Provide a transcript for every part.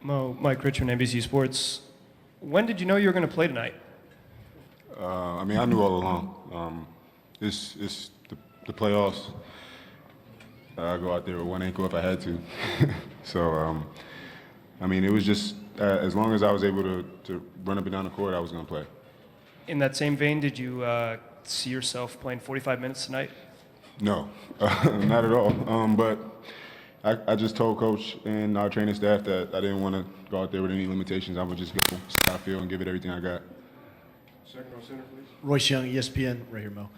Mike Richmond, NBC Sports. When did you know you were going to play tonight? I mean, I knew all along. It's the playoffs. I go out there with one ankle if I had to. So, I mean, it was just as long as I was able to run up and down the court, I was going to play. In that same vein, did you see yourself playing 45 minutes tonight? No, not at all. But I just told Coach and our training staff that I didn't want to go out there with any limitations. I would just go see how I feel and give it everything I got. Second row center, please. Royce Young, ESPN, right here, Mo.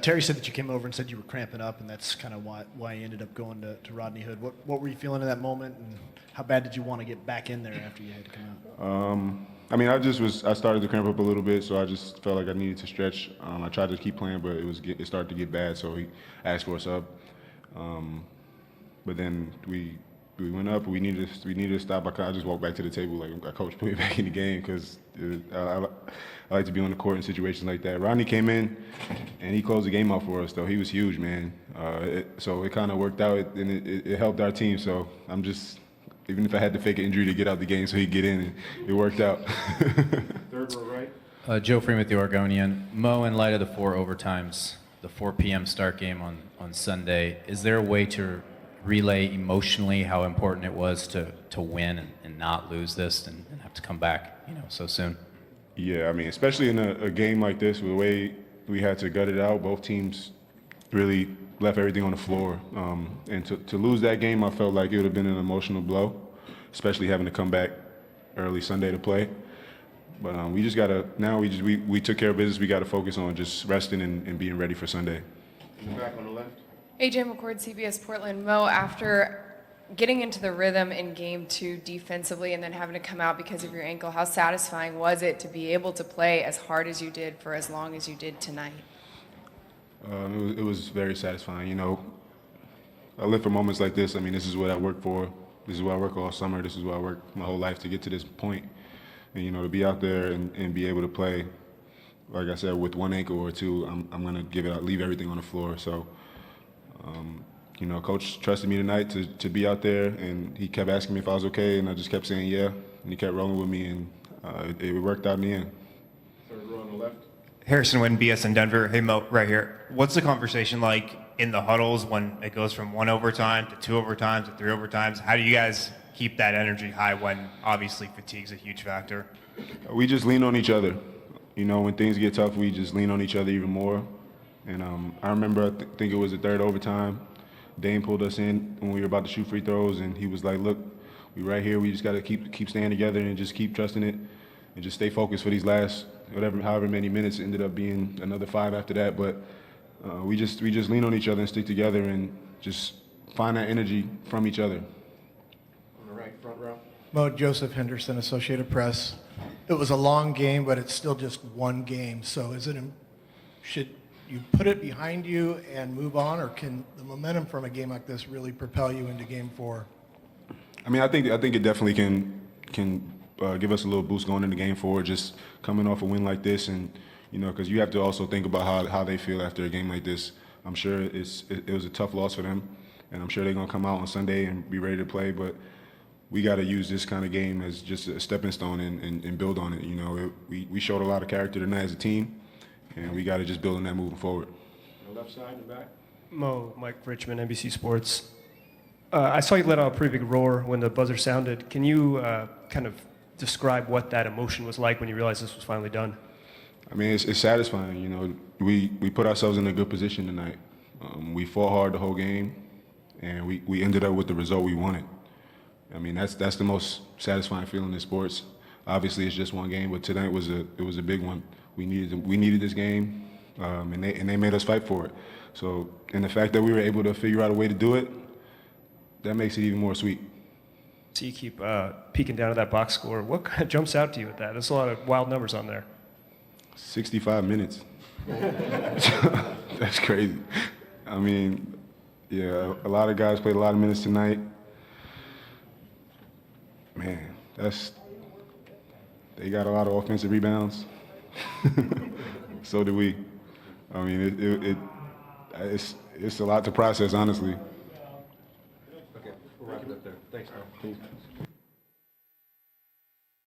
Terry said that you came over and said you were cramping up, and that's kind of why you ended up going to Rodney Hood. What were you feeling in that moment, and how bad did you want to get back in there after you had to come out? I mean, I started to cramp up a little bit, so I just felt like I needed to stretch. I tried to keep playing, but it started to get bad, so he asked for a sub. But then we went up. We needed to stop. I just walked back to the table like, Coach, put me back in the game because I like to be on the court in situations like that. Rodney came in and he closed the game out for us, though. He was huge, man. So it kind of worked out and it helped our team. So I'm just, even if I had to fake an injury to get out the game so he'd get in, it worked out. Third row right. Joe Freeman with the Oregonian. Mo, in light of the 4 overtimes, the 4 p.m. start game on Sunday, is there a way to relay emotionally how important it was to win and not lose this and have to come back, so soon? Yeah, I mean, especially in a game like this, with the way we had to gut it out, both teams really left everything on the floor. And to lose that game, I felt like it would have been an emotional blow, especially having to come back early Sunday to play. But we just gotta now. We took care of business. We got to focus on just resting and being ready for Sunday. In the back on the left. AJ McCord, CBS Portland. Mo, after getting into the rhythm in game 2 defensively and then having to come out because of your ankle, how satisfying was it to be able to play as hard as you did for as long as you did tonight? It was very satisfying. I live for moments like this. I mean, this is what I work for. This is what I work all summer. This is what I work my whole life to get to this point. And, to be out there and be able to play, like I said, with one ankle or two, I'm going to leave everything on the floor. So, Coach trusted me tonight to be out there, and he kept asking me if I was okay, and I just kept saying yeah, and he kept rolling with me, and it worked out in the end. Third row on the left. Harrison Wynn, BSN Denver. Hey, Mo, right here. What's the conversation like in the huddles when it goes from 1 overtime to 2 overtimes to 3 overtimes? How do you guys keep that energy high when obviously fatigue's a huge factor? We just lean on each other. When things get tough, we just lean on each other even more. And I remember, I think it was the 3rd overtime, Dame pulled us in when we were about to shoot free throws, and he was like, look, we right here. We just got to keep staying together and just keep trusting it and just stay focused for these last however many minutes. It ended up being another 5 after that. But we just lean on each other and stick together and just find that energy from each other. On the right, front row. Mo, Joseph Henderson, Associated Press. It was a long game, but it's still just one game. So should you put it behind you and move on, or can the momentum from a game like this really propel you into game 4? I mean, I think it definitely can give us a little boost going into game 4, just coming off a win like this, and because you have to also think about how they feel after a game like this. I'm sure it was a tough loss for them, and I'm sure they're gonna come out on Sunday and be ready to play. But we got to use this kind of game as just a stepping stone and build on it. We showed a lot of character tonight as a team, and we got to just build on that moving forward. On the left side, in the back. Mike Richmond, NBC Sports. I saw you let out a pretty big roar when the buzzer sounded. Can you kind of describe what that emotion was like when you realized this was finally done? I mean, it's satisfying. We put ourselves in a good position tonight. We fought hard the whole game, and we ended up with the result we wanted. I mean, that's the most satisfying feeling in sports. Obviously, it's just one game, but tonight it was a big one. We needed this game, and they made us fight for it. So, and the fact that we were able to figure out a way to do it, that makes it even more sweet. So you keep peeking down at that box score. What kind of jumps out to you with that? There's a lot of wild numbers on there. 65 minutes. That's crazy. I mean, yeah, a lot of guys played a lot of minutes tonight. Man, they got a lot of offensive rebounds. So do we. I mean, it's a lot to process, honestly. Okay, we'll wrap it up there. Thanks, Mo.